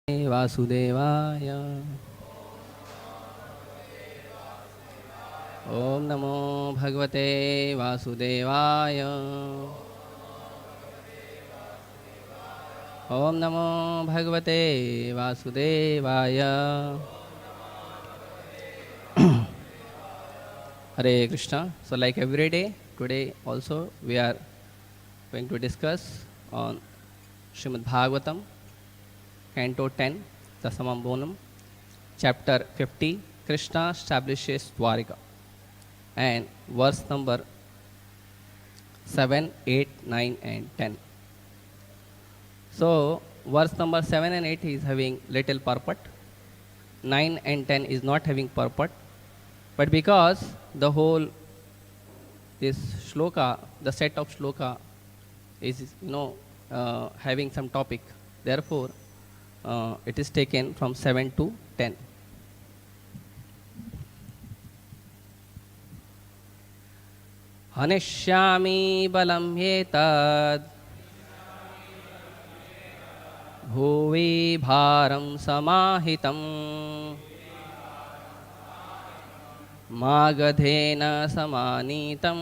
वासुदेवाय। ओम नमो भगवते वासुदेवाय। ओम नमो भगवते वासुदेवाय। Hare Krishna. So like every day, today also we are going to discuss on Srimad Bhagavatam, Canto 10, Dasamambonam, Chapter 50, Krishna establishes Dwarika, and verse number 7, 8, 9 and 10. So verse number 7 and 8 is having little purport, 9 and 10 is not having purport, but because the whole this shloka, the set of shloka is having some topic, therefore it is taken from 7 to 10. हनिष्यामि बलं ह्येतद् भुवि भारं समाहितं मागधेन समानीतं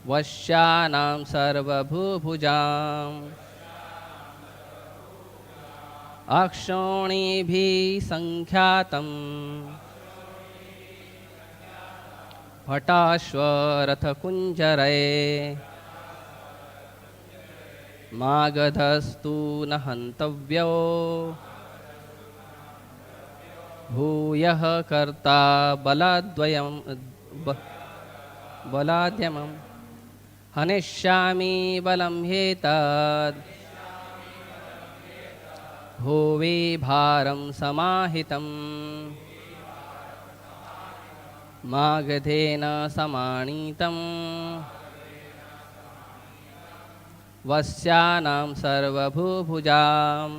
वश्यानां सर्वभूभुजाम् अक्षोणिभिः सङ्ख्यातं भटाश्वरथकुञ्जरे मागधस्तु न हन्तव्यो भूयः कर्ता बलाद्यमम् हनिष्यामि बलं ह्येतद् भुवि भारं समाहितं मागधेन समानीतं वस्यानां सर्वभूभुजाम्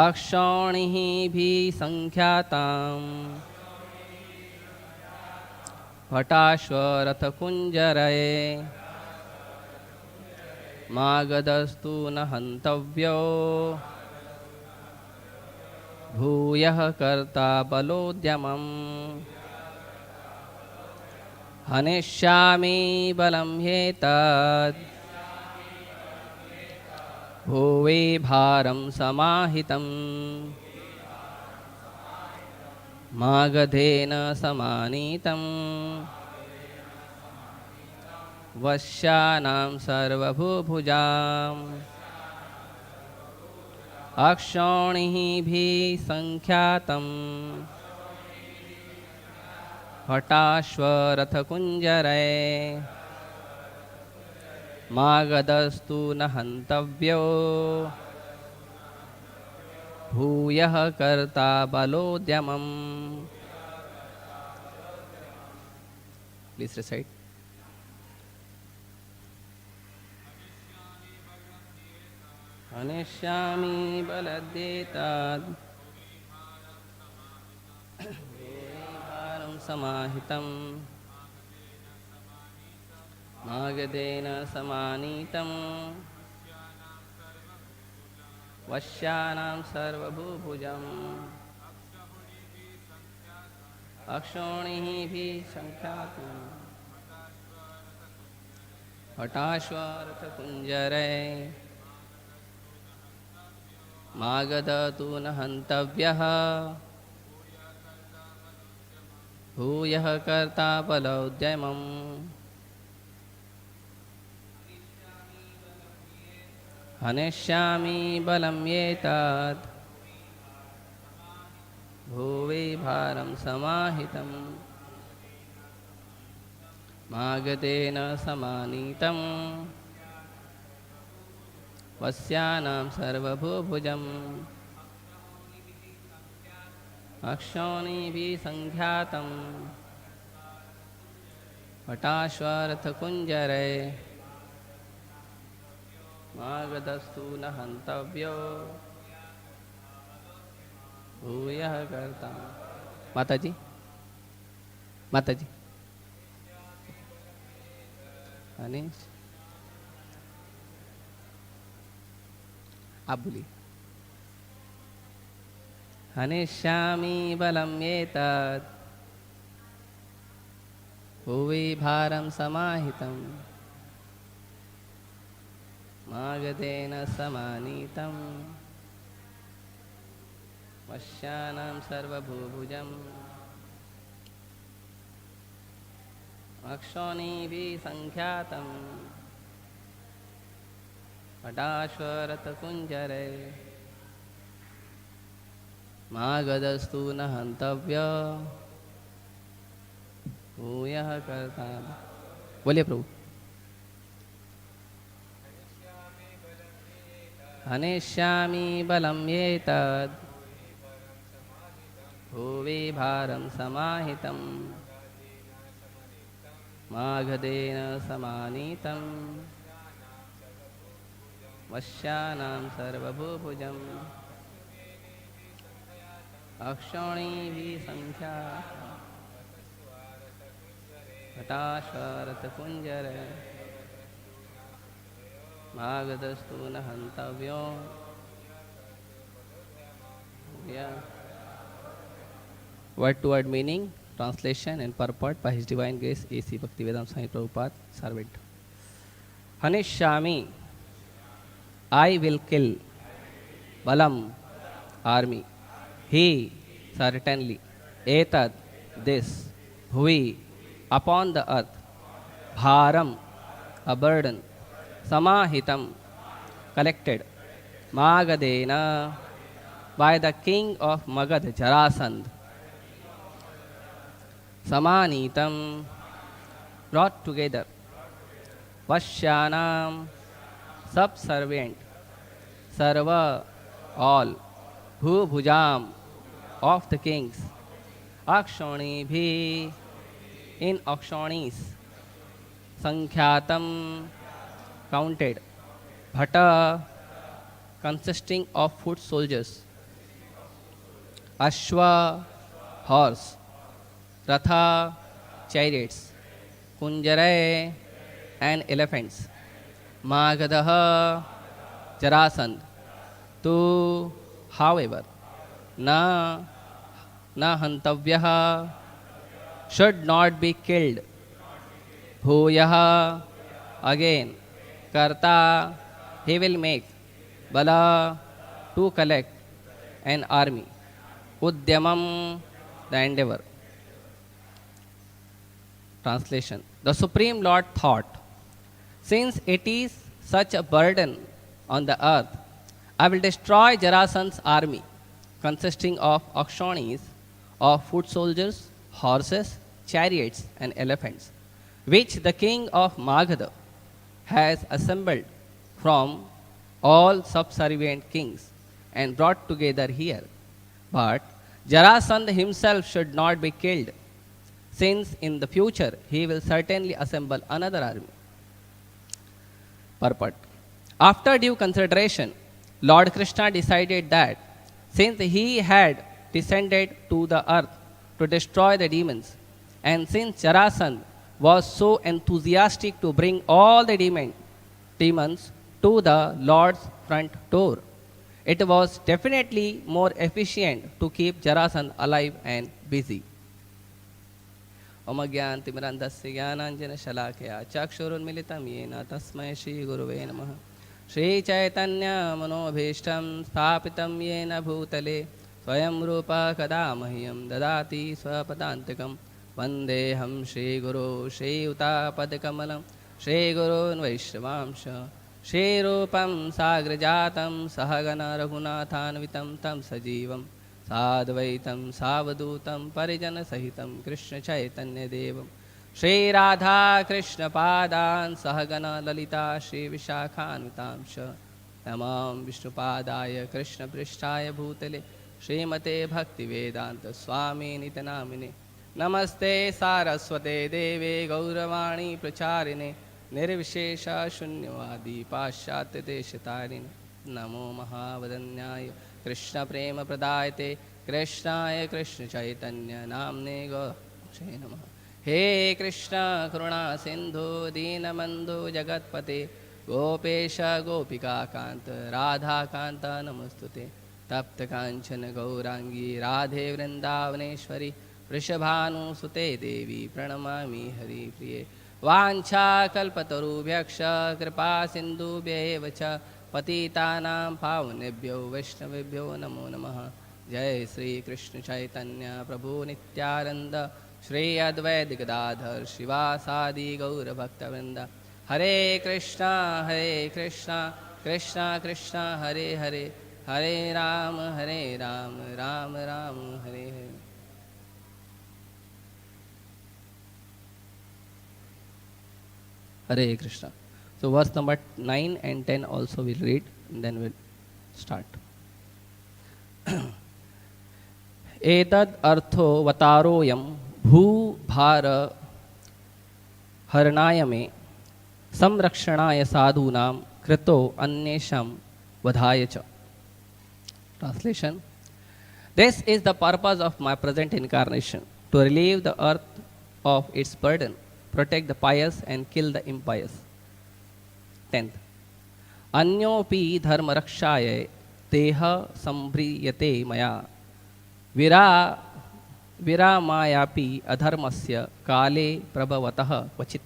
अक्षौणिभिः सङ्ख्याताम् भटाश्वरथकुञ्जरे मागधस्तु न हन्तव्यो भूयः कर्ता बलोद्यमम् हनिष्यामि बलं ह्येतद् भुवि भारं समाहितं मागधेन समानीतं वश्यानां सर्वभूभुजाम् अक्षौणिभिः सङ्ख्यातं भटाश्वरथकुञ्जरे मागधस्तु न हन्तव्यो भूयः कर्ता बलोद्यमम्. Please recite. हनिष्यामि बलद्येतद् भारं समाहितं मागधेन समानीतं वश्यानां सर्वभूभुजम् अक्षौणिभिः सङ्ख्यातं भटाश्वरथकुञ्जरे मागधस्तु न हन्तव्यः भूयः कर्ता बलोद्यमम्. हनिष्यामि बलं ह्येतद् भुवि भारं समाहितं मागधेन समानीतं वस्यानां सर्वभूभुजम् अक्षौणिभिः सङ्ख्यातं भटाश्वरथकुञ्जरे मागधस्तु न हन्तव्यो भूयः कर्ता. माताजी माताजी हनीश आप बोलिए। हनिष्यामि बलं एतत् भुवि भारं समाहितं मागधेन समानीतं वश्यानां सर्वभूभुजम् अक्षोणिभिः सङ्ख्यातं पटाश्वरथकुञ्जरे मागधस्तु न हन्तव्य भूयः कर्ता। बोलिए प्रभु। हनिष्यामि बलं एतत् भुवि भारं समाहितं मागधेन समानीतं वश्यानां सर्वभूभुजम् अक्षोणिभिः सङ्ख्यातं पटाश्वरथकुञ्जरे मागधस्तु न हन्तव्यो। Word to word meaning, translation and purport by His Divine Grace A.C. Bhaktivedanta Swami Prabhupada, servant. Hanishyami, I will kill. Balam, army. He, certainly. Etad, this. Bhuvi, upon the earth. Bharam, a burden. Samahitam, collected. Magadena, by the king of Magad, Jarasandh. Samanitam, brought together. Vashyanam, subservient. Sarva, all. Bhujam, of the kings. Akshoni bhi, in Akshonis. Sankhyatam, counted. Bhata, consisting of foot soldiers. Ashwa, horse. Ratha, chariots. Kunjare, and elephants. Magadaha, Jarasandh. Tu, however. Na hantavyaha, should not be killed. Bhuyaha, again. Karta, he will make. Bala, to collect. An army. Udyamam, the endeavor. Translation. The Supreme Lord thought, since it is such a burden on the earth, I will destroy Jarasandh's army, consisting of Akshonis, of foot soldiers, horses, chariots, and elephants, which the king of Magadha has assembled from all subservient kings and brought together here. But Jarasandh himself should not be killed, since in the future he will certainly assemble another army. Purport. After due consideration, Lord Krishna decided that since he had descended to the earth to destroy the demons, and since Jarasandh was so enthusiastic to bring all the demons to the Lord's front door, it was definitely more efficient to keep Jarasandh alive and busy. ओमज्ञानतिमिरन्धस्य ज्ञानाञ्जनशलाकया चक्षुरुन्मिलितं येन तस्मै श्रीगुरुवे नमः। श्रीचैतन्यमनोभीष्टं स्थापितं येन भूतले स्वयं रूपः कदा मह्यं ददाति स्वपदान्तिकं। वन्देऽहं श्रीगुरो श्रीयुतापदकमलं श्रीगुरून् वैष्णवांश श्रीरूपं साग्रजातं सहगण रघुनाथान्वितं तं सजीवं साद्वैतं सावधूतं परिजनसहितं कृष्णचैतन्यदेवं श्रीराधाकृष्णपादान् सहगण ललिता श्रीविशाखान्वितांश नमां विष्णुपादाय कृष्णपृष्ठाय भूतले श्रीमते भक्तिवेदान्तस्वामिनितनामिने। नमस्ते सारस्वते देवे गौरवाणी प्रचारिणे निर्विशेषशून्यवादी पाश्चात्यदेशतारिणे। नमो महावदन्याय कृष्णप्रेमप्रदायते कृष्णाय कृष्णचैतन्य नाम्ने गौरवे नमः। हे कृष्ण करुणा सिंधु दीनबन्धु जगत्पते गोपेश गोपिकान्त राधाकान्त नमस्तुते तप्त कांचन गौरांगी राधे वृंदावनेश्वरी वृषभानुसुते देवी प्रणमामि हरिप्रिये वाञ्छाकल्पतरुभ्यश्च कृपा सिन्धुभ्येव च पतितानां पावनेभ्यो वैष्णवेभ्यो नमो नमः। जय श्री कृष्ण चैतन्य प्रभु नित्यानंद श्री अद्वैत गदाधर शिवासादि गौरभक्तवृंद। हरे Krishna Krishna Krishna Hare Hare Hare Ram Ram Ram Hare Hare. Hare Krishna. So verse number 9 and 10 also we'll read and then we'll start. एतद् अर्थो वतारोयम भूभार हरणाय मे संरक्षणाय साधूनां कृतो अन्येषां वधाय च. Translation: This is the purpose of my present incarnation, to relieve the earth of its burden, protect the pious and kill the impious. 10th. Anyopi dharma rakshaye teha sambriyate maya viramayapi adharmasya kale prabhavatah kvachit.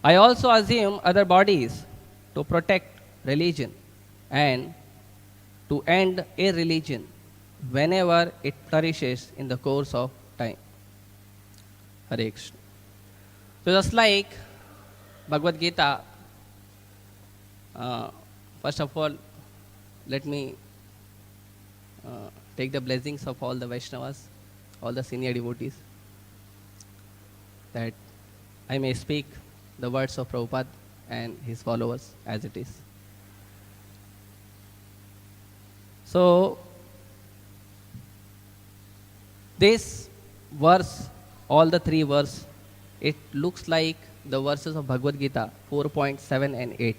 I also assume other bodies to protect religion and to end irreligion whenever it flourishes in the course of time. Hare Krishna. So just like Bhagavad Gita, first of all, let me take the blessings of all the Vaishnavas, all the senior devotees, that I may speak the words of Prabhupada and his followers as it is. So, this verse, all the three verses, it looks like the verses of Bhagavad Gita 4.7 and 8,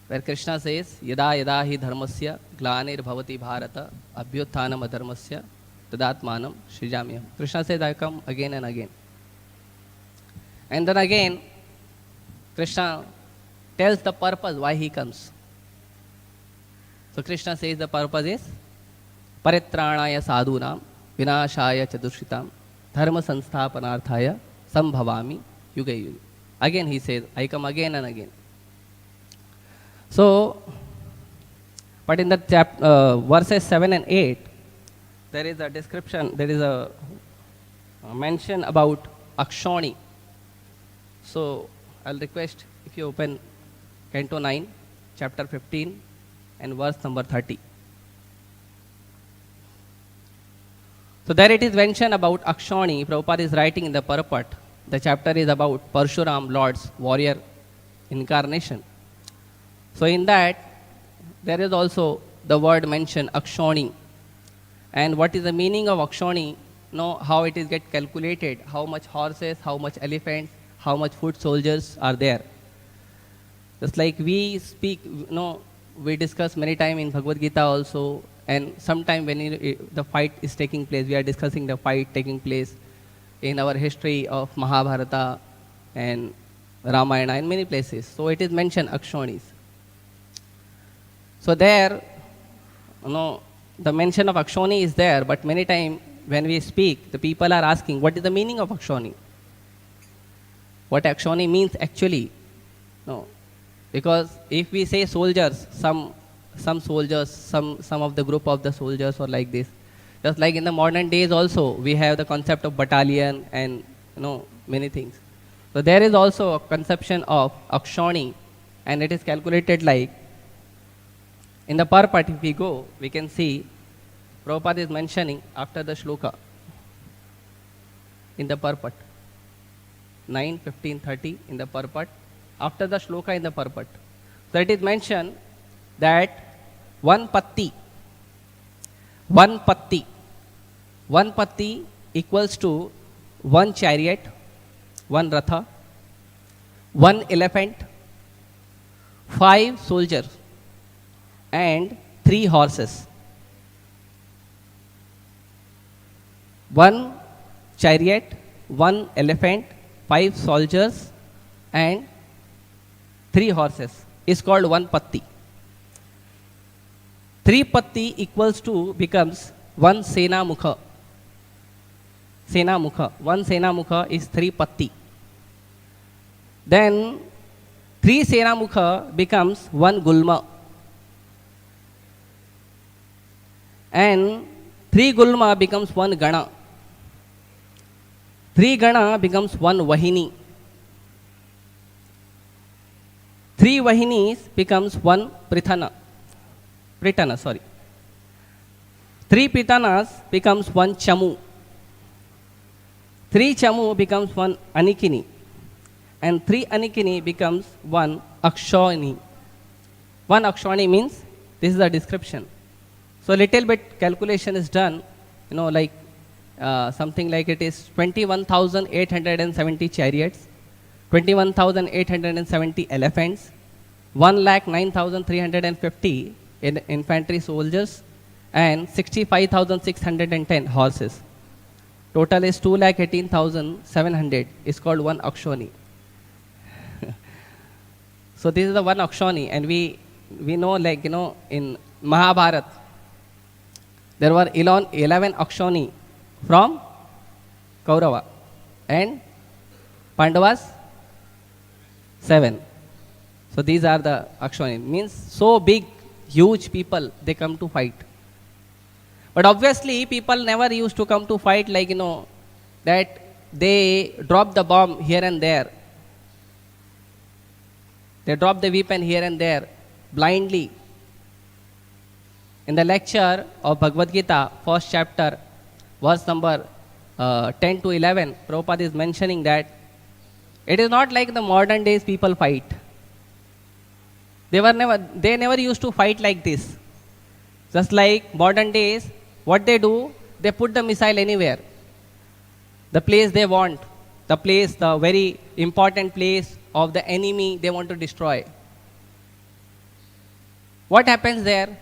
where Krishna says, Yada yada hi dharmasya glanir bhavati bharata abhyuthanam adharmasya tadatmanam srijamyam. Krishna says, I come again and again. And then again, Krishna tells the purpose why he comes. So Krishna says the purpose is paritranaya sadhunam vinashaya chadushitam dharma sansthapanarthaya sambhavami yuga yuga. Again he says, I come again and again. So, but in the verses 7 and 8, there is a description, there is a mention about Akshoni. So, I'll request if you open Canto 9, chapter 15 and verse number 30. So there it is mentioned about Akshoni. Prabhupada is writing in the Purport. The chapter is about Parshuram, Lord's warrior incarnation. So in that, there is also the word mentioned, Akshoni. And what is the meaning of Akshoni? Know how it is get calculated, how much horses, how much elephants, how much foot soldiers are there. Just like we speak, we discuss many times in Bhagavad Gita also, and sometime when the fight is taking place, we are discussing the fight taking place in our history of Mahabharata and Ramayana in many places. So it is mentioned Akshonis. So there, the mention of Akshoni is there, but many times when we speak, the people are asking, what is the meaning of Akshoni? What Akshoni means actually? No. Because if we say soldiers, some soldiers, some of the group of the soldiers or like this, just like in the modern days also, we have the concept of battalion and many things. So there is also a conception of Akshoni, and it is calculated like, in the Purport if we go, we can see Prabhupada is mentioning after the shloka in the Purport 9, 15, 30 in the Purport, after the shloka in the Purport. So it is mentioned that one patti equals to one chariot, one ratha, one elephant, 5 soldiers, and 3 horses. One chariot, one elephant, 5 soldiers, and 3 horses is called 1 patti. 3 patti equals to becomes 1 sena mukha. Sena mukha. 1 sena mukha is 3 patti. Then 3 sena mukha becomes 1 gulma. And 3 gulma becomes 1 gana. 3 gana becomes 1 vahini. 3 vahinis becomes 1 prithana. Pritana, sorry. 3 pritanas becomes 1 chamu. 3 chamu becomes 1 anikini. And 3 anikini becomes 1 akshani. 1 akshani means, this is the description. So little bit calculation is done, like something like it is 21,870 chariots, 21,870 elephants, 1,09,350 infantry soldiers, and 65,610 horses. Total is 2,18,700 is called 1 akshoni. So this is the 1 akshoni, and we know, like, in Mahabharata, there were 11 akshoni from Kaurava, and Pandavas 7. So these are the akshoni. Means so big, huge people, they come to fight. But obviously people never used to come to fight like, that they drop the bomb here and there. They drop the weapon here and there blindly. In the lecture of Bhagavad Gita, first chapter, verse number 10 to 11, Prabhupada is mentioning that it is not like the modern days people fight. They never used to fight like this. Just like modern days, what they do, they put the missile anywhere. The place they want, the very important place of the enemy they want to destroy. What happens there?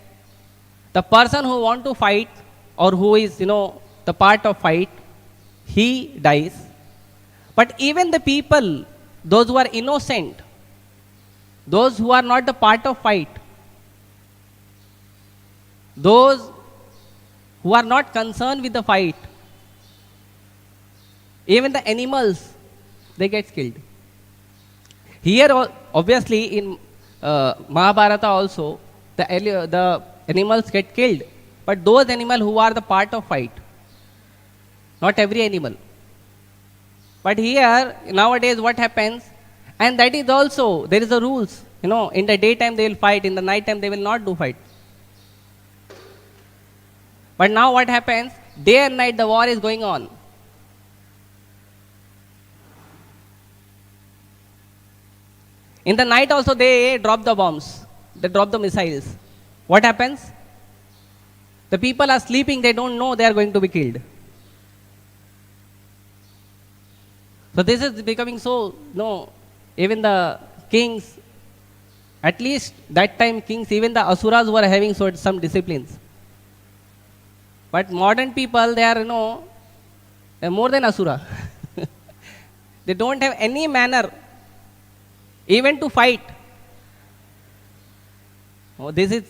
The person who want to fight, or who is, the part of fight, he dies. But even the people, those who are innocent, those who are not the part of fight, those who are not concerned with the fight, even the animals, they get killed. Here, obviously, in Mahabharata also, the animals get killed, but those animals who are the part of fight, not every animal. But here, nowadays, what happens, and that is also, there is a rules, in the daytime they will fight, in the night time they will not do fight. But now what happens, day and night the war is going on. In the night also they drop the bombs, they drop the missiles. What happens? The people are sleeping, they don't know they are going to be killed. So this is becoming so, even the kings, at least that time kings, even the asuras were having some disciplines. But modern people, they are, they're more than asura. They don't have any manner even to fight. This is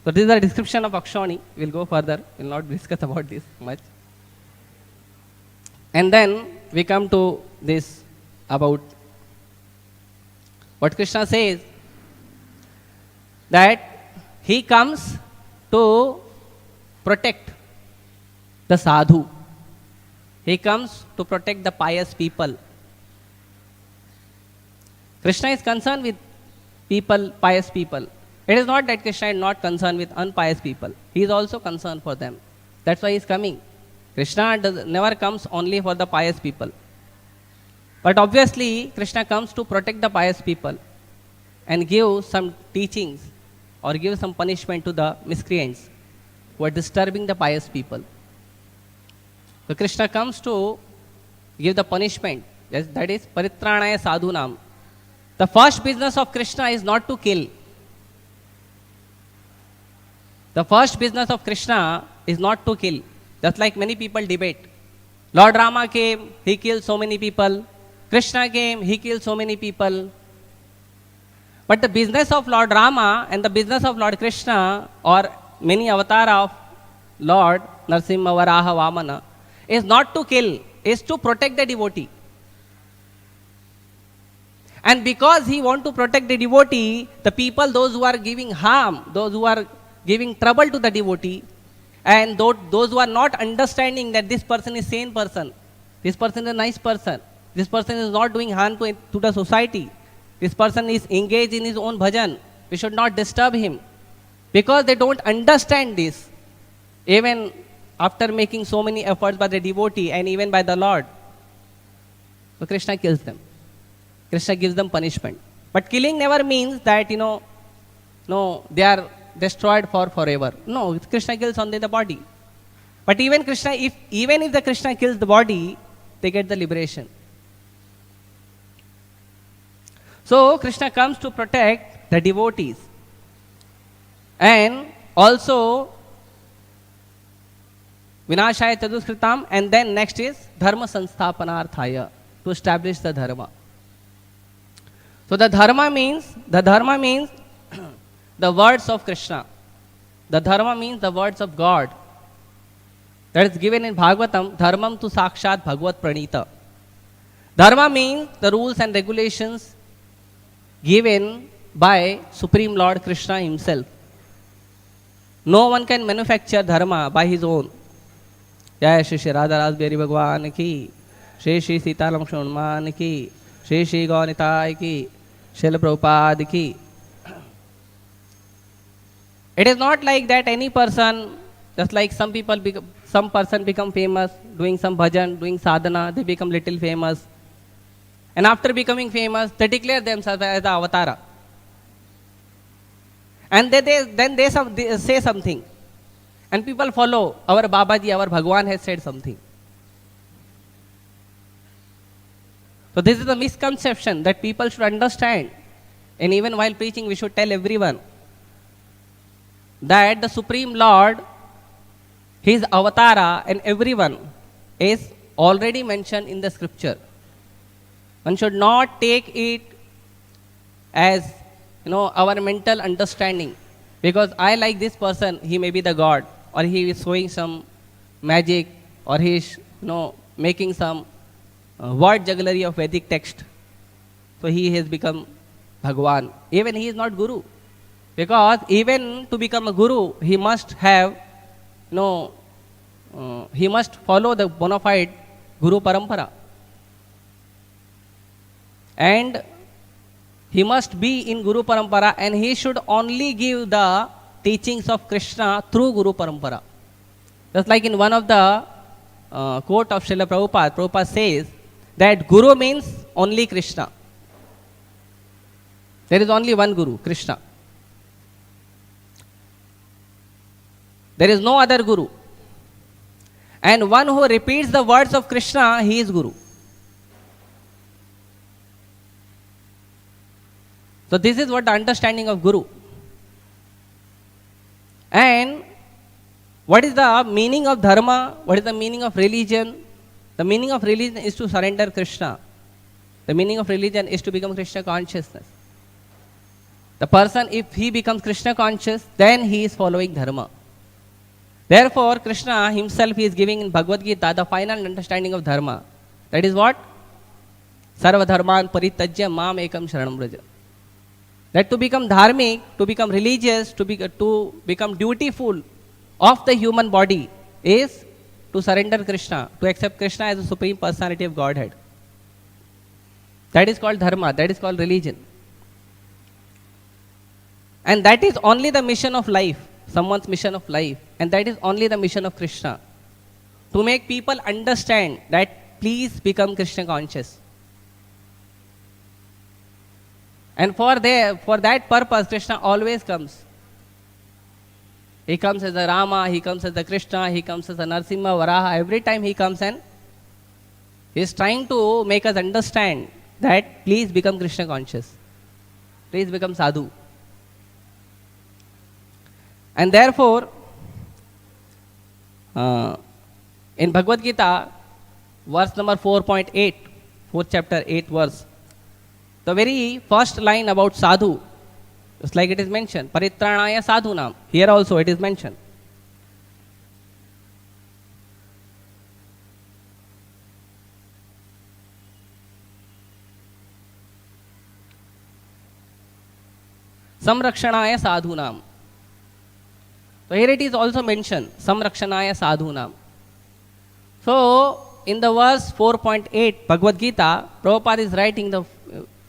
the description of akshoni. We'll go further. We'll not discuss about this much. And then we come to this about what Krishna says, that he comes to protect the sadhu. He comes to protect the pious people. Krishna is concerned with people, pious people. It is not that Krishna is not concerned with unpious people. He is also concerned for them. That's why he is coming. Krishna never comes only for the pious people. But obviously, Krishna comes to protect the pious people and give some teachings or give some punishment to the miscreants who are disturbing the pious people. So Krishna comes to give the punishment. Yes, that is paritranaya sadhunam. The first business of Krishna is not to kill. The first business of Krishna is not to kill. Just like many people debate. Lord Rama came, he killed so many people. Krishna came, he killed so many people. But the business of Lord Rama and the business of Lord Krishna or many avatar of Lord Narsimha, Varaha, Vamana is not to kill, is to protect the devotee. And because he want to protect the devotee, the people, those who are giving harm, those who are giving trouble to the devotee, and those who are not understanding that this person is sane person, this person is a nice person, this person is not doing harm to the society, this person is engaged in his own bhajan, we should not disturb him. Because they don't understand this, even after making so many efforts by the devotee and even by the Lord, so Krishna kills them. Krishna gives them punishment. But killing never means that, no, they are destroyed for forever. No, Krishna kills only the body. But even if the Krishna kills the body, they get the liberation. So Krishna comes to protect the devotees. And also Vinashaya Chaduskritam, and then next is Dharma Sansthapanarthaya, to establish the dharma. So the dharma means the words of Krishna. The dharma means the words of God. That is given in Bhagavatam, Dharmam tu sakshat bhagavad pranita. Dharma means the rules and regulations given by Supreme Lord Krishna himself. No one can manufacture dharma by his own. Jai Shri Shri Radha Rasbihari Bhagwan ki, Shri Shri Sita Lakshman Hanuman ki, Shri Shri Gaunitai ki, Srila Prabhupada ki. It is not like that any person, just like some person become famous doing some bhajan, doing sadhana, they become little famous. And after becoming famous, they declare themselves as the avatara. And then they say something. And people follow, our Babaji, our Bhagwan has said something. So this is a misconception that people should understand. And even while preaching, we should tell everyone that the Supreme Lord, his avatara and everyone is already mentioned in the scripture. One should not take it as our mental understanding. Because I like this person, he may be the God, or he is showing some magic, or he is making some word jugglery of Vedic text. So he has become Bhagwan. Even he is not Guru. Because even to become a Guru, he must have, he must follow the bona fide Guru Parampara. And he must be in Guru Parampara, and he should only give the teachings of Krishna through Guru Parampara. Just like in one of the quote of Srila Prabhupada says that Guru means only Krishna. There is only one Guru, Krishna. There is no other Guru. And one who repeats the words of Krishna, he is Guru. So this is what the understanding of Guru. And what is the meaning of dharma? What is the meaning of religion? The meaning of religion is to surrender Krishna. The meaning of religion is to become Krishna consciousness. The person, if he becomes Krishna conscious, then he is following dharma. Therefore, Krishna himself is giving in Bhagavad Gita the final understanding of dharma. That is what? Sarva dharman paritajya mam ekam sharanam vraja. That to become dharmic, to become religious, to become dutiful of the human body is to surrender Krishna, to accept Krishna as the Supreme Personality of Godhead. That is called dharma, that is called religion. And that is only the mission of life, someone's mission of life. And that is only the mission of Krishna. To make people understand that please become Krishna conscious. And for that purpose, Krishna always comes. He comes as a Rama, he comes as a Krishna, he comes as a Narsimha, Varaha. Every time he comes and he is trying to make us understand that please become Krishna conscious. Please become sadhu. And therefore, in Bhagavad Gita, verse number 4.8, 4th chapter, 8th verse, the very first line about sadhu Just like it is mentioned, Paritranaya Sadhunam. Here also it is mentioned. Samrakshanaya Sadhunam. So here it is also mentioned, Samrakshanaya Sadhunam. So in the verse 4.8 Bhagavad Gita, Prabhupada is writing the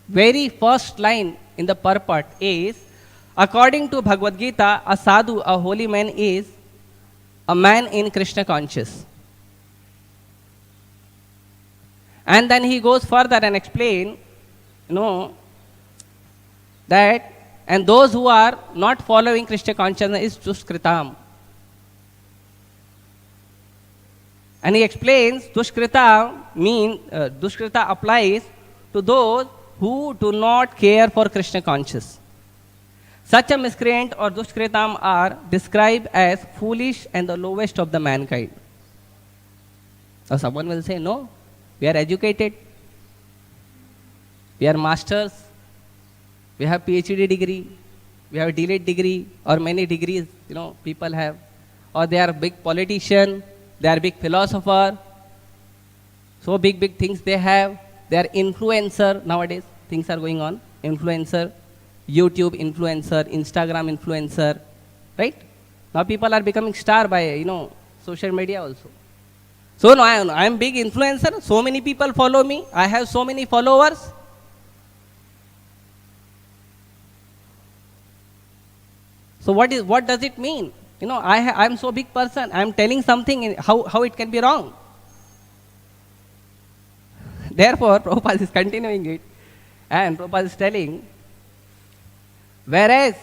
very first line in the purport is, according to Bhagavad Gita, a sadhu, a holy man, is a man in Krishna conscious. And then he goes further and explain, that and those who are not following Krishna consciousness is Duskritam. And he explains Dushkrita Dushkrita applies to those who do not care for Krishna conscious. Such a miscreant or Dushkritam are described as foolish and the lowest of the mankind. Now someone will say, no, we are educated, we are masters, we have PhD degree, we have DLED degree, or many degrees, people have, or they are big politician, they are big philosopher, so big things they have. They are influencer nowadays. Things are going on. Influencer, YouTube influencer, Instagram influencer, right? Now people are becoming star by social media also. So no, I am big influencer. So many people follow me. I have so many followers. So what does it mean? I am so big person. I am telling something. How it can be wrong? Therefore, Prabhupada is continuing it, and Prabhupada is telling, whereas,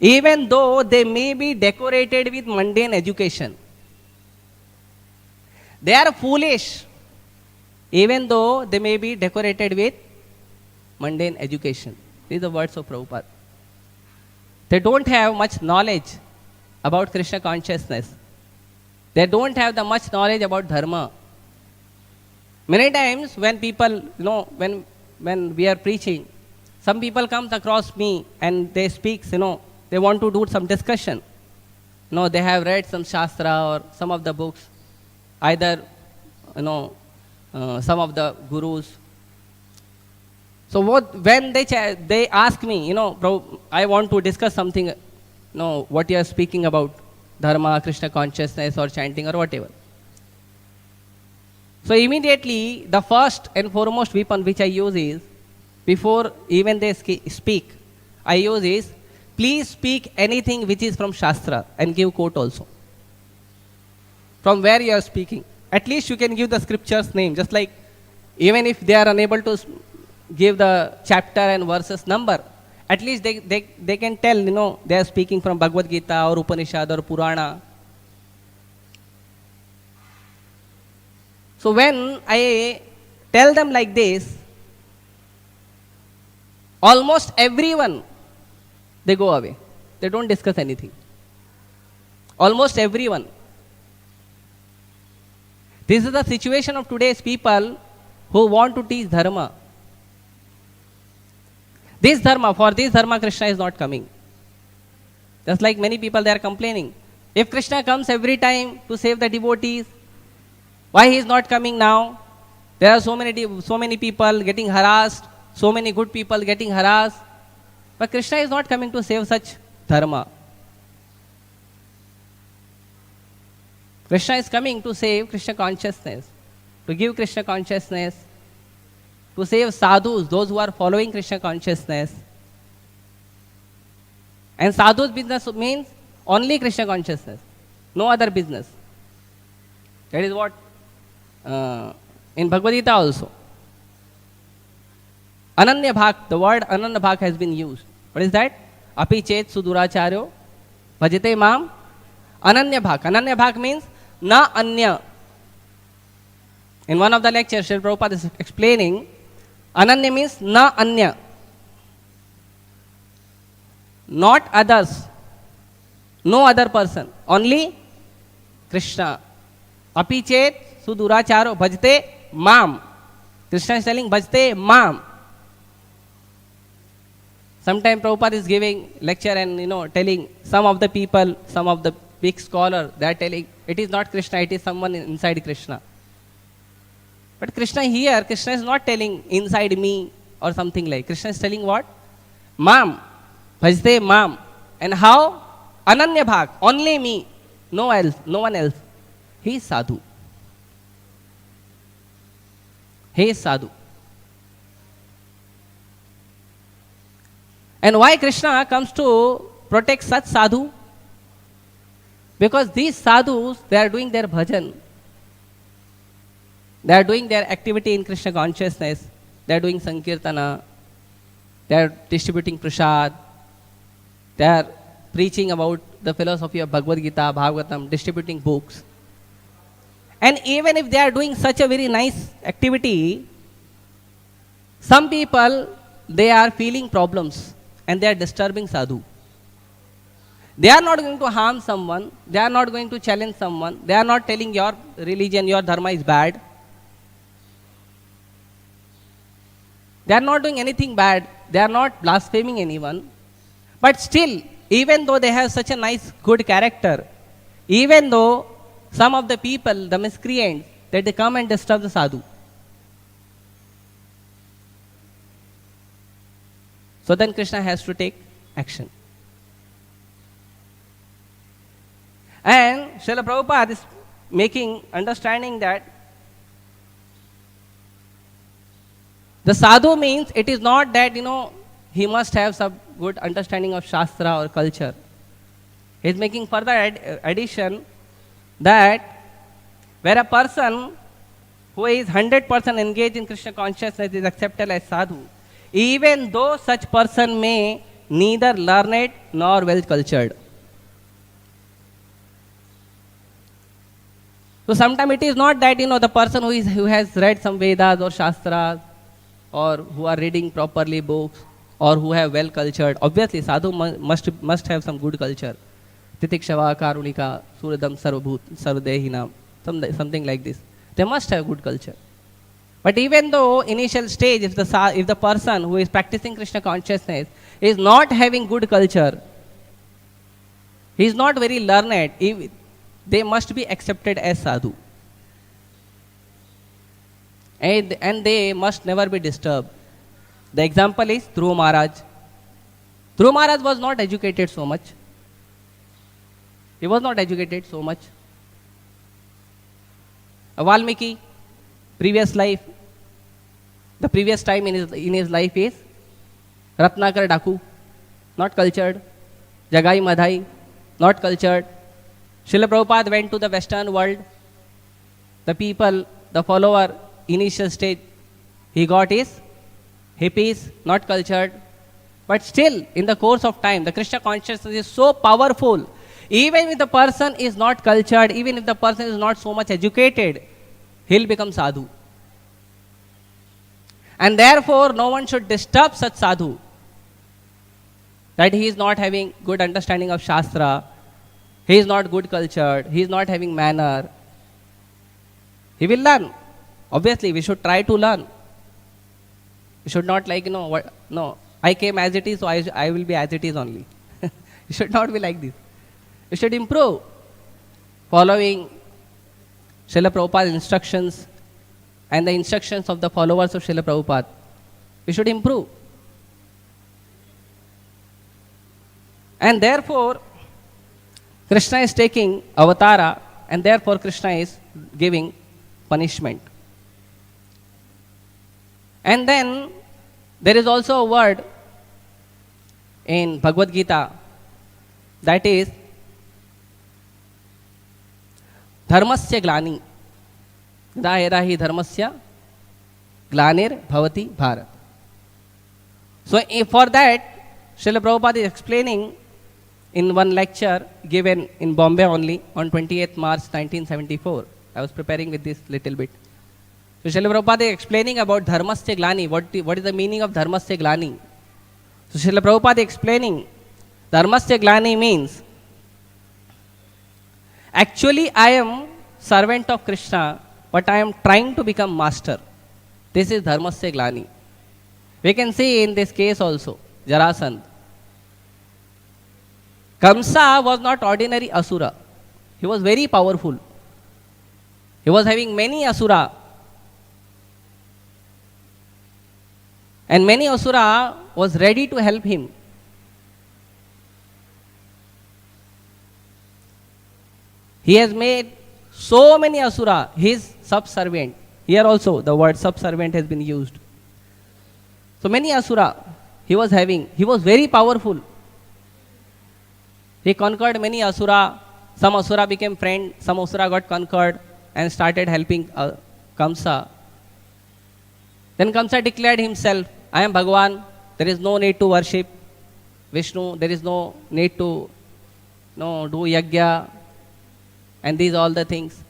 even though they may be decorated with mundane education, they are foolish, even though they may be decorated with mundane education. These are the words of Prabhupada. They don't have much knowledge about Krishna consciousness. They don't have the much knowledge about dharma. Many times when people, when we are preaching, some people comes across me and they speak, they want to do some discussion. They have read some Shastra or some of the books, either, some of the gurus. So when they ask me, I want to discuss something, what you are speaking about, dharma, Krishna consciousness or chanting or whatever. So immediately the first and foremost weapon which I use is, before even they speak, I use is, please speak anything which is from Shastra and give quote also. From where you are speaking. At least you can give the scripture's name, just like even if they are unable to give the chapter and verses number, at least they can tell, they are speaking from Bhagavad Gita or Upanishad or Purana. So when I tell them like this, almost everyone, they go away. They don't discuss anything. Almost everyone. This is the situation of today's people who want to teach dharma. For this dharma, Krishna is not coming. Just like many people, they are complaining. If Krishna comes every time to save the devotees, why he is not coming now? There are so many people getting harassed, so many good people getting harassed. But Krishna is not coming to save such dharma. Krishna is coming to save Krishna consciousness, to give Krishna consciousness, to save sadhus, those who are following Krishna consciousness. And sadhu's business means only Krishna consciousness, no other business. That is what in Bhagavad Gita also. Ananya Bhak, the word Ananya Bhak has been used. What is that? Api chet suduracharyo bhajate mam Ananya Bhak. Ananya Bhak means na anya. In one of the lectures, Srila Prabhupada is explaining, Ananya means na anya. Not others. No other person. Only Krishna. Api chet suduracharo bhajte mam. Krishna is telling bhajte mam. Sometimes Prabhupada is giving lecture and telling some of the people, some of the big scholar, they are telling it is not Krishna, it is someone inside Krishna. But Krishna here, Krishna is not telling inside me or something like. Krishna is telling what? Mam, bhajte mam. And how? Ananya bhag, only me, no else, no one else. He is sadhu. He is sadhu. And why Krishna comes to protect such sadhu? Because these sadhus, they are doing their bhajan. They are doing their activity in Krishna consciousness. They are doing Sankirtana. They are distributing prasad. They are preaching about the philosophy of Bhagavad Gita, Bhagavatam, distributing books. And even if they are doing such a very nice activity, some people, they are feeling problems and they are disturbing sadhu. They are not going to harm someone. They are not going to challenge someone. They are not telling your religion, your dharma is bad. They are not doing anything bad. They are not blaspheming anyone. But still, even though they have such a nice, good character, even though some of the people, the miscreants, that they come and disturb the sadhu. So then Krishna has to take action. And Srila Prabhupada is making understanding that the sadhu means it is not that, he must have some good understanding of Shastra or culture. He is making further addition that where a person who is 100% engaged in Krishna consciousness is accepted as sadhu, even though such person may neither learned nor well cultured. So sometimes it is not that, the person who has read some Vedas or Shastras or who are reading properly books or who have well cultured. Obviously, sadhu must have some good culture. Titikshava, Karunika, Suradam, Sarvabhut, Sarvadehinam, something like this. They must have good culture. But even though initial stage, if the person who is practicing Krishna consciousness is not having good culture, he is not very learned, they must be accepted as sadhu. And they must never be disturbed. The example is Dhruva Maharaj. Dhruva Maharaj was not educated so much. He was not educated so much. Valmiki, previous life, the previous time in his life is Ratnakar Daku, not cultured. Jagai Madhai, not cultured. Srila Prabhupada went to the Western world. The people, the follower, initial stage, he got his hippies, not cultured. But still, in the course of time, the Krishna consciousness is so powerful. Even if the person is not cultured, even if the person is not so much educated, he'll become sadhu. And therefore, no one should disturb such sadhu. That he is not having good understanding of Shastra, he is not good cultured, he is not having manner. He will learn. Obviously, we should try to learn. We should not I came as it is, so I will be as it is only. It should not be like this. We should improve. Following Srila Prabhupada's instructions and the instructions of the followers of Srila Prabhupada, we should improve. And therefore, Krishna is taking avatara, and therefore Krishna is giving punishment. And then there is also a word in Bhagavad Gita that is dharmasya glani. Yada yada hi dharmasya glanir bhavati bharat. So for that, Srila Prabhupada is explaining in one lecture given in Bombay only on 28th March 1974. I was preparing with this little bit. So Srila Prabhupada is explaining about dharmasya glani. What is the meaning of dharmasya glani? So Srila Prabhupada is explaining dharmasya glani means actually I am servant of Krishna, but I am trying to become master. This is dharmasya glani. We can see in this case also. Jarasandh. Kamsa was not ordinary asura. He was very powerful. He was having many asura. And many asura was ready to help him. He has made so many asura his subservient. Here also the word subservient has been used. So many asura he was having. He was very powerful. He conquered many asura. Some asura became friend. Some asura got conquered and started helping Kamsa. Then Kamsa declared himself, I am Bhagwan. There is no need to worship Vishnu. There is no need to do yajna and these all the things.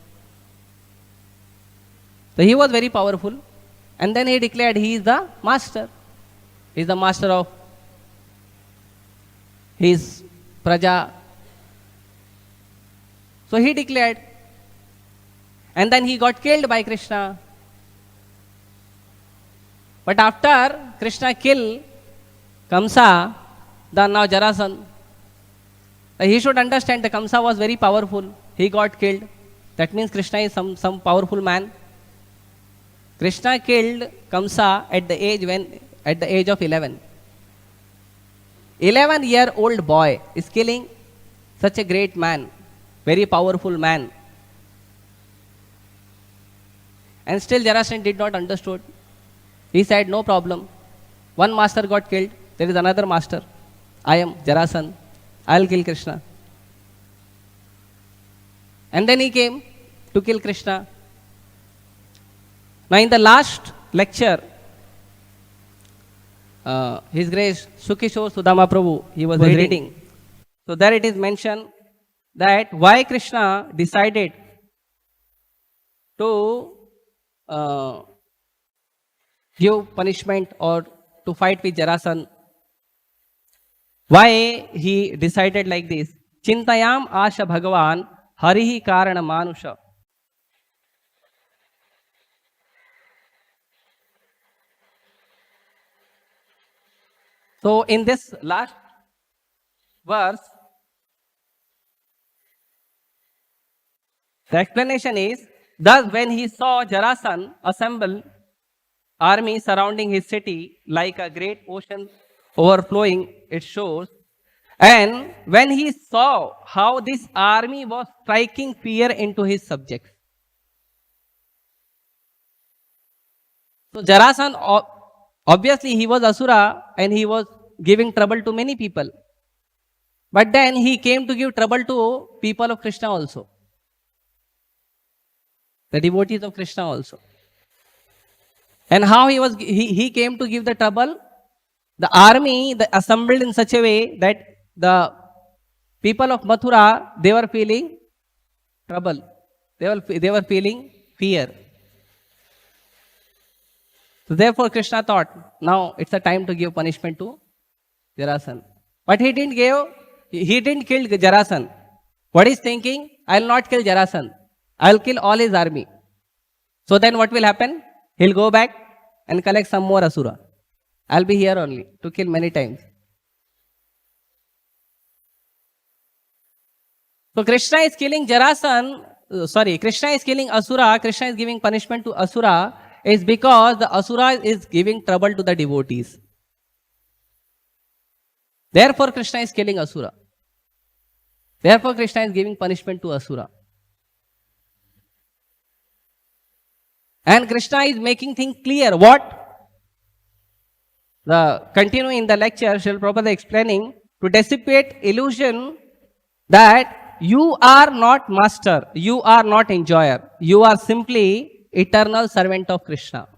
So he was very powerful. And then he declared he is the master. He is the master of his praja. So he declared. And then he got killed by Krishna. But after Krishna killed Kamsa, the now Jarasandh, he should understand that Kamsa was very powerful. He got killed. That means Krishna is some powerful man. Krishna killed Kamsa at the age of 11. 11-year-old boy is killing such a great man, very powerful man. And still Jarasandh did not understood. He said, no problem. One master got killed. There is another master. I am Jarasandh. I will kill Krishna. And then he came to kill Krishna. Now in the last lecture, His Grace Sukishore Sudama Prabhu, he was reading. So there it is mentioned that why Krishna decided to give punishment or to fight with Jarasandh. Why he decided like this? Chintayam asha Bhagavan harihi karana manusha. So in this last verse, the explanation is, thus when he saw Jarasandh assemble army surrounding his city like a great ocean overflowing its shores, and when he saw how this army was striking fear into his subjects. So Jarasandh, obviously he was Asura and he was giving trouble to many people. But then he came to give trouble to people of Krishna also. The devotees of Krishna also. And how he came to give the trouble? The army assembled in such a way that the people of Mathura, they were feeling trouble. They were feeling fear. So therefore Krishna thought, now it's a time to give punishment to Jarasandh. But he didn't kill Jarasandh. What is thinking? I will not kill Jarasandh. I will kill all his army. So then what will happen? He'll go back and collect some more Asura. I'll be here only to kill many times. So Krishna is killing Krishna is killing Asura, Krishna is giving punishment to Asura is because the Asura is giving trouble to the devotees. Therefore Krishna is killing Asura. Therefore Krishna is giving punishment to Asura. And Krishna is making things clear. What? Continuing in the lecture, Srila Prabhupada explaining to dissipate illusion that you are not master, you are not enjoyer, you are simply eternal servant of Krishna.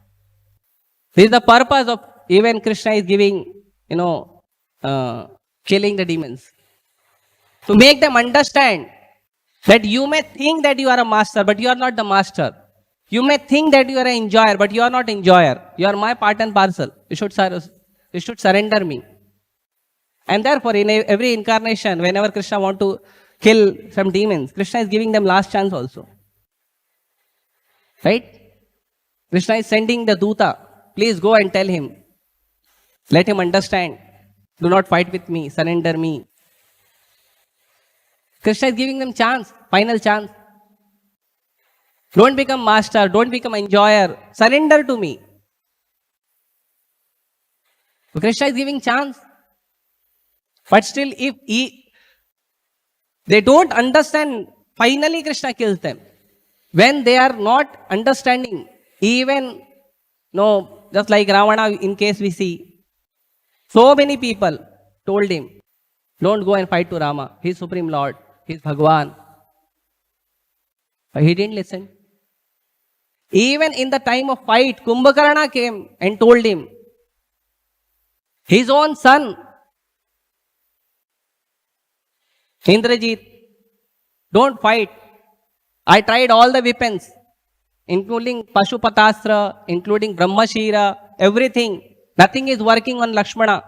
This is the purpose of even Krishna is giving, killing the demons. To make them understand that you may think that you are a master, but you are not the master. You may think that you are an enjoyer, but you are not enjoyer. You are my part and parcel. You should surrender me. And therefore, in every incarnation, whenever Krishna wants to kill some demons, Krishna is giving them last chance also. Right? Krishna is sending the Duta. Please go and tell him. Let him understand Do not fight with me. Surrender me. Krishna is giving them chance, final chance. Don't become master. Don't become enjoyer. Surrender to me. So Krishna is giving chance. But still, if they don't understand, finally Krishna kills them. When they are not understanding, even, no, just like Ravana, in case we see, so many people told him, don't go and fight to Rama. He's Supreme Lord. He's Bhagwan. But he didn't listen. Even in the time of fight, Kumbhakarna came and told him, his own son, Indrajit, don't fight. I tried all the weapons, including Pashupatastra, including Brahmashira, everything. Nothing is working on Lakshmana.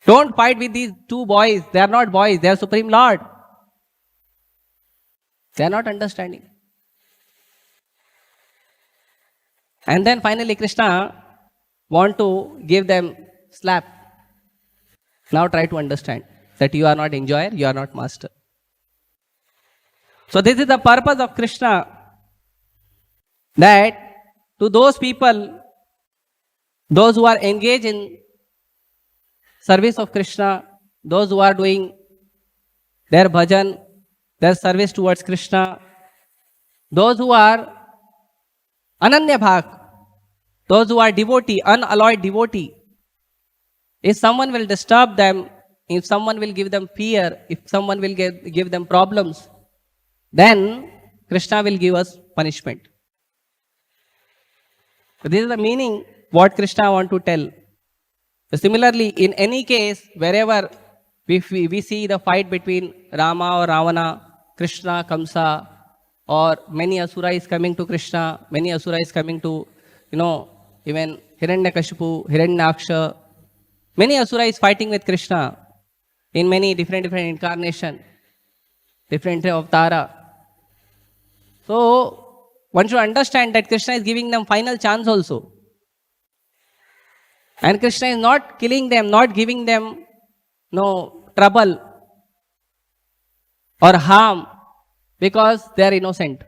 Don't fight with these two boys. They are not boys. They are Supreme Lord. They are not understanding. And then finally Krishna want to give them slap. Now try to understand that you are not enjoyer, you are not master. So this is the purpose of Krishna, that to those people, those who are engaged in service of Krishna, those who are doing their bhajan, their service towards Krishna, those who are Ananya Bhak, those who are devotee, unalloyed devotee, if someone will disturb them, if someone will give them fear, if someone will give them problems, then Krishna will give us punishment. So this is the meaning what Krishna want to tell. So similarly, in any case, wherever we see the fight between Rama or Ravana, Krishna, Kamsa, or many asura is coming to Krishna, many asura is coming to, even Hiranyakashipu, Hiranyaksha, many asura is fighting with Krishna in many different incarnation, different avatara. So one should understand that Krishna is giving them final chance also. And Krishna is not killing them, not giving them no trouble or harm because they are innocent.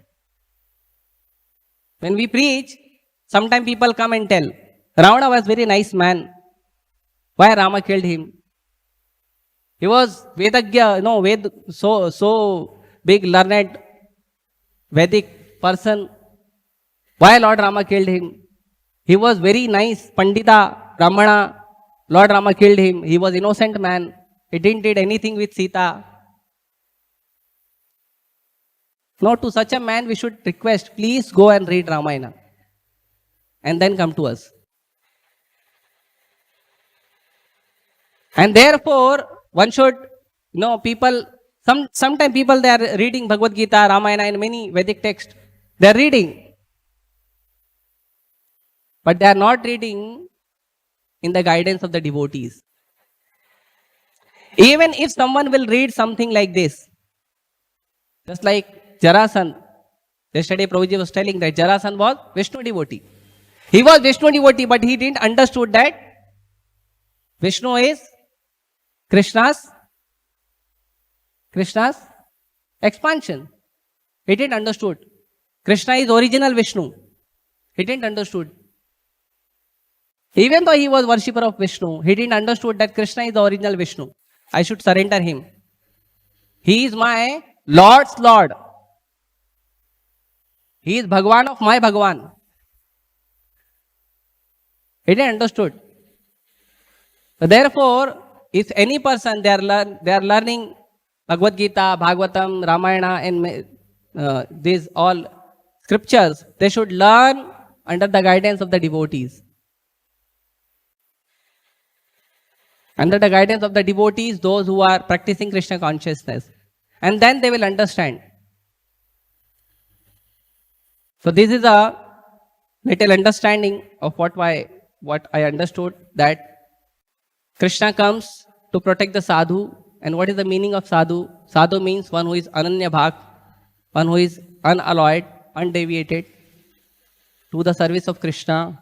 When we preach, sometimes people come and tell, Ravana was very nice man. Why Rama killed him? He was Vedagya, so big learned Vedic person. Why Lord Rama killed him? He was very nice Pandita, Brahmana. Lord Rama killed him. He was innocent man. He didn't did anything with Sita. No, to such a man we should request, please go and read Ramayana and then come to us. And therefore, one should, people, sometimes people they are reading Bhagavad Gita, Ramayana and many Vedic texts. They are reading. But they are not reading in the guidance of the devotees. Even if someone will read something like this, just like Jarasandha, yesterday Prabhuji was telling that Jarasandha was Vishnu devotee. He was Vishnu devotee, but he didn't understood that Vishnu is Krishna's expansion. He didn't understood. Krishna is original Vishnu. He didn't understood. Even though he was worshipper of Vishnu, he didn't understood that Krishna is the original Vishnu. I should surrender him. He is my Lord's Lord. He is Bhagwan of my Bhagwan. He didn't understood. So therefore, if any person they are learning Bhagavad Gita, Bhagavatam, Ramayana, and these all scriptures, they should learn under the guidance of the devotees. Under the guidance of the devotees, those who are practicing Krishna consciousness. And then they will understand. So this is a little understanding of what I understood, that Krishna comes to protect the sadhu. And what is the meaning of sadhu? Sadhu means one who is ananya bhak, one who is unalloyed, undeviated to the service of Krishna.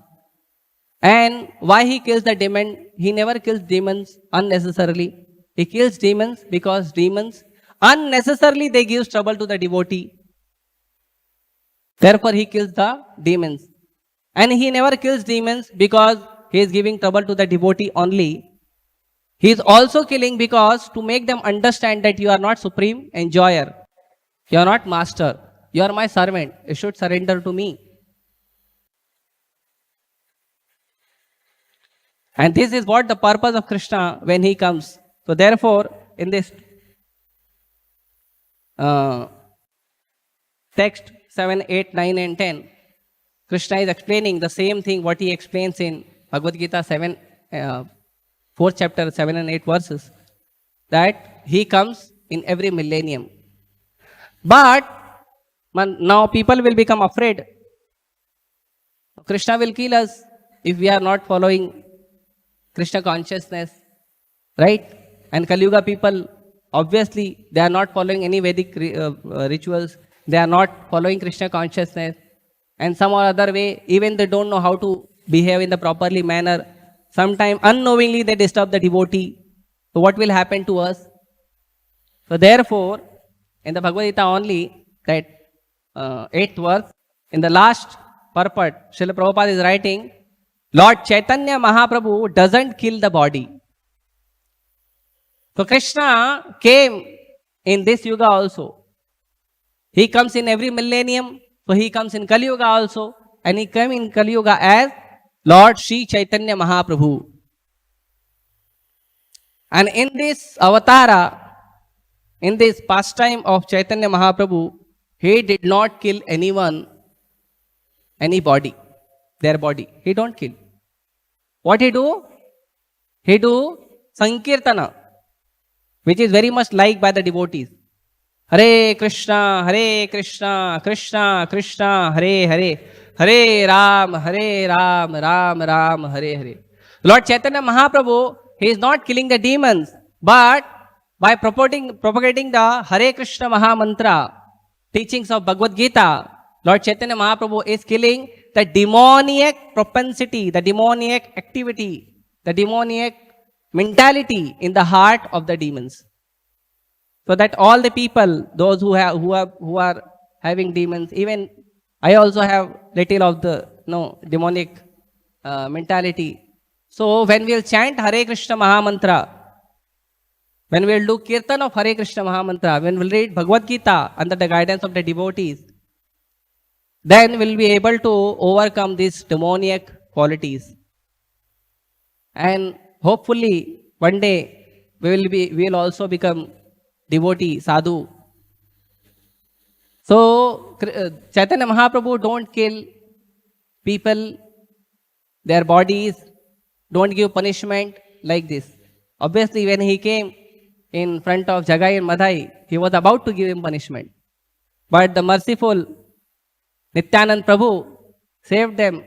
And why he kills the demon? he never kills demons unnecessarily. He kills demons because demons unnecessarily they give trouble to the devotee. Therefore, he kills the demons. And he never kills demons because he is giving trouble to the devotee only. He is also killing because to make them understand that you are not supreme enjoyer. You are not master. You are my servant. You should surrender to me. And this is what the purpose of Krishna when he comes. So therefore, in this uh, text 7, 8, 9 and 10, Krishna is explaining the same thing what he explains in Bhagavad Gita 7, 4th chapter 7 and 8 verses, that he comes in every millennium. But now people will become afraid. Krishna will kill us if we are not following Krishna consciousness, right? And Kali Yuga people, obviously, they are not following any Vedic rituals. They are not following Krishna consciousness. And some or other way, even they don't know how to behave in the properly manner. Sometimes unknowingly they disturb the devotee. So what will happen to us? So therefore, in the Bhagavad Gita only, that 8th verse, in the last purport, Srila Prabhupada is writing, Lord Chaitanya Mahaprabhu doesn't kill the body. So Krishna came in this yuga also. He comes in every millennium. So he comes in Kali Yuga also. And he came in Kali Yuga as Lord Sri Chaitanya Mahaprabhu. And in this avatara, in this pastime of Chaitanya Mahaprabhu, he did not kill anyone, any body, their body. He don't kill. What he do? He do Sankirtana, which is very much liked by the devotees. Hare Krishna, Krishna Krishna, Hare Hare, Hare Ram, Ram Ram, Hare Hare. Lord Chaitanya Mahaprabhu, he is not killing the demons, but by propagating the Hare Krishna Maha Mantra, teachings of Bhagavad Gita, Lord Chaitanya Mahaprabhu is killing the demoniac propensity, the demoniac activity, the demoniac mentality in the heart of the demons. So that all the people, those who are having demons, even I also have little of the demonic mentality. So when we'll chant Hare Krishna Maha Mantra, when we'll do Kirtan of Hare Krishna Maha Mantra, when we'll read Bhagavad Gita under the guidance of the devotees, then we'll be able to overcome these demoniac qualities. And hopefully one day we will also become devotee, sadhu. So Chaitanya Mahaprabhu don't kill people, their bodies, don't give punishment like this. Obviously when he came in front of Jagai and Madhai, he was about to give him punishment. But the merciful Nityanand Prabhu saved them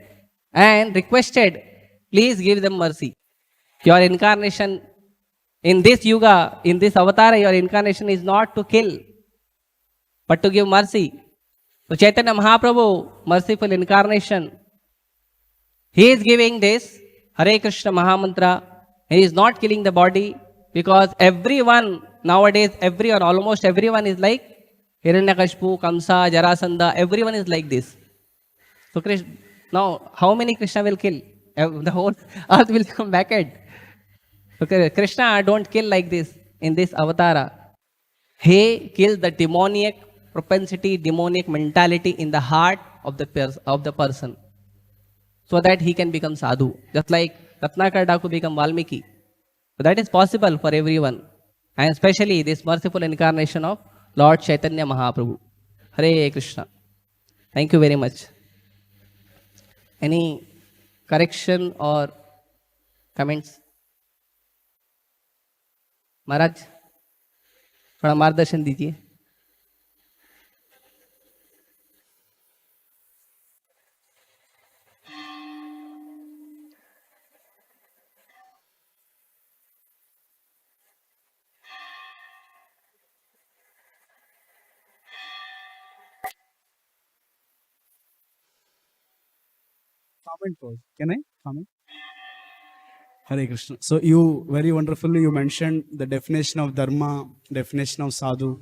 and requested, please give them mercy. Your incarnation in this yuga, in this avatar, your incarnation is not to kill, but to give mercy. So Chaitanya Mahaprabhu, merciful incarnation, he is giving this Hare Krishna Mahamantra. He is not killing the body because everyone, nowadays, almost everyone is like Hiranyakashipu, Kamsa, Jarasandha, everyone is like this. So Krishna, now how many Krishna will kill? The whole earth will come back at. Okay, Krishna don't kill like this in this avatara. He kills the demoniac propensity, demoniac mentality in the heart of the person, so that he can become sadhu. Just like Ratnakar Daku become Valmiki. So that is possible for everyone, and especially this merciful incarnation of Lord Chaitanya Mahaprabhu. Hare Krishna. Thank you very much. Any correction or comments? महाराज थोड़ा मार्गदर्शन दीजिए. Comment first. Can I comment? Hare Krishna. So you very wonderfully you mentioned the definition of dharma, definition of sadhu.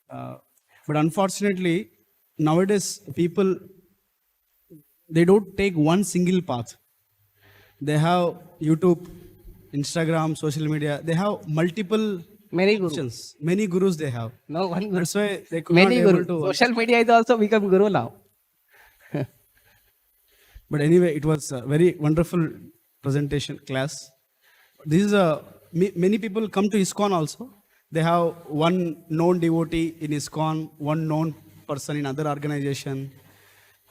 But unfortunately, nowadays people they don't take one single path. They have YouTube, Instagram, social media. They have multiple Many gurus. options. Many gurus they have. No one guru. That's why they could Many not able gurus. to. Social media is also become guru now. But anyway, it was a very wonderful presentation class. This is many people come to ISKCON also. They have one known devotee in ISKCON, one known person in other organization,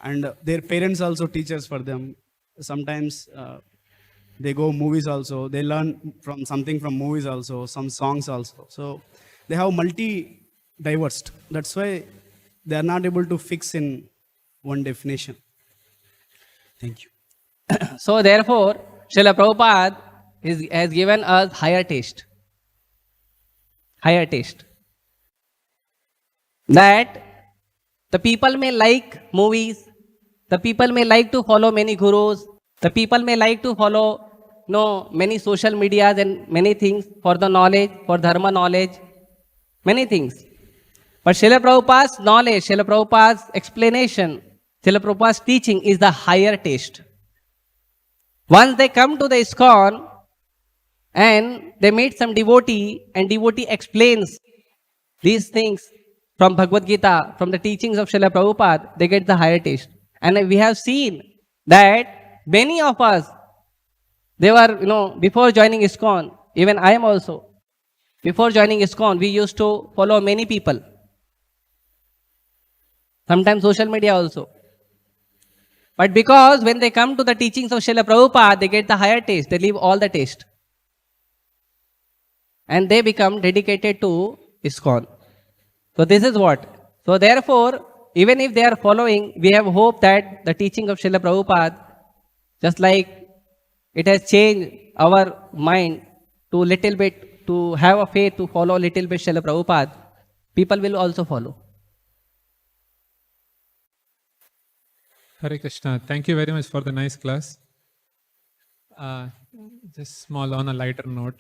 and their parents also teachers for them. Sometimes they go movies also. They learn from something from movies also, some songs also. So they have multi-diversed. That's why they are not able to fix in one definition. Thank you. So therefore, Srila Prabhupada has given us higher taste. Higher taste. That the people may like movies, the people may like to follow many gurus, the people may like to follow many social medias and many things for the knowledge, for dharma knowledge, many things. But Srila Prabhupada's knowledge, Srila Prabhupada's explanation, Srila Prabhupada's teaching is the higher taste. Once they come to the ISKCON and they meet some devotee and devotee explains these things from Bhagavad Gita, from the teachings of Srila Prabhupada, they get the higher taste. And we have seen that many of us, they were, before joining ISKCON, even I am also, before joining ISKCON, we used to follow many people. Sometimes social media also. But because when they come to the teachings of Srila Prabhupada, they get the higher taste. They leave all the taste. And they become dedicated to ISKCON. So this is what. So therefore, even if they are following, we have hope that the teaching of Srila Prabhupada, just like it has changed our mind to little bit, to have a faith to follow little bit Srila Prabhupada, people will also follow. Hare Krishna. Thank you very much for the nice class. Just small on a lighter note,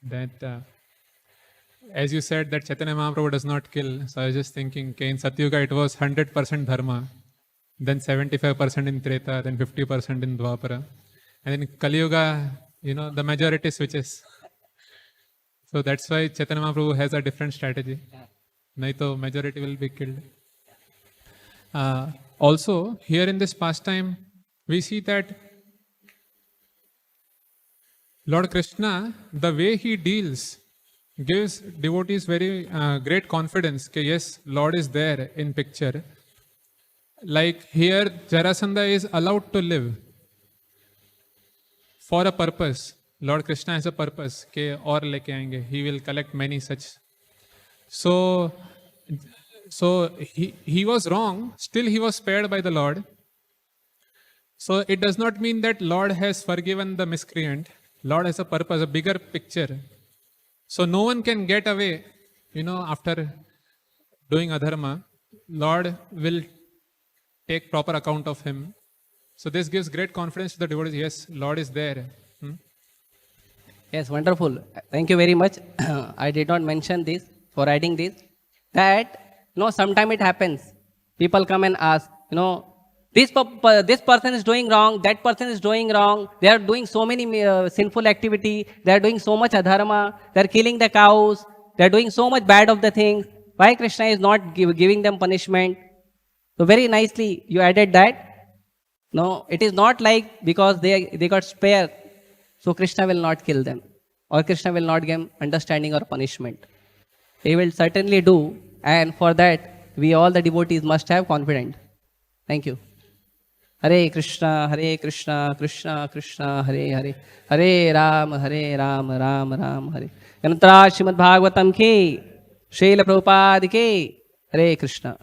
that as you said that Chaitanya Mahaprabhu does not kill, so I was just thinking, okay, in Satyuga it was 100% dharma, then 75% in Treta, then 50% in Dwapara, and in Kali Yuga, the majority switches. So that's why Chaitanya Mahaprabhu has a different strategy. Naito majority will be killed. Also, here in this pastime, we see that Lord Krishna, the way he deals, gives devotees very great confidence that yes, Lord is there in picture. Like here, Jarasandha is allowed to live for a purpose. Lord Krishna has a purpose. Ke aur leke aayenge. He will collect many such. So he was wrong, still he was spared by the Lord. So it does not mean that Lord has forgiven the miscreant. Lord has a purpose, a bigger picture. So no one can get away, after doing adharma. Lord will take proper account of him. So this gives great confidence to the devotees. Yes, Lord is there. Yes, wonderful. Thank you very much. I did not mention this for adding this. That sometime it happens. People come and ask, this person is doing wrong, that person is doing wrong. They are doing so many sinful activity. They are doing so much adharma. They are killing the cows. They are doing so much bad of the things. Why Krishna is not giving them punishment? So very nicely you added that. No, it is not like because they got spared, so Krishna will not kill them, or Krishna will not give understanding or punishment. He will certainly do. And for that, we all the devotees must have confidence. Thank you. Hare Krishna, Krishna Krishna, Hare Hare, Hare Ram, Ram Ram, Hare. Yanatra Srimad Bhagavatam ki, Srila Prabhupada ki, Hare Krishna.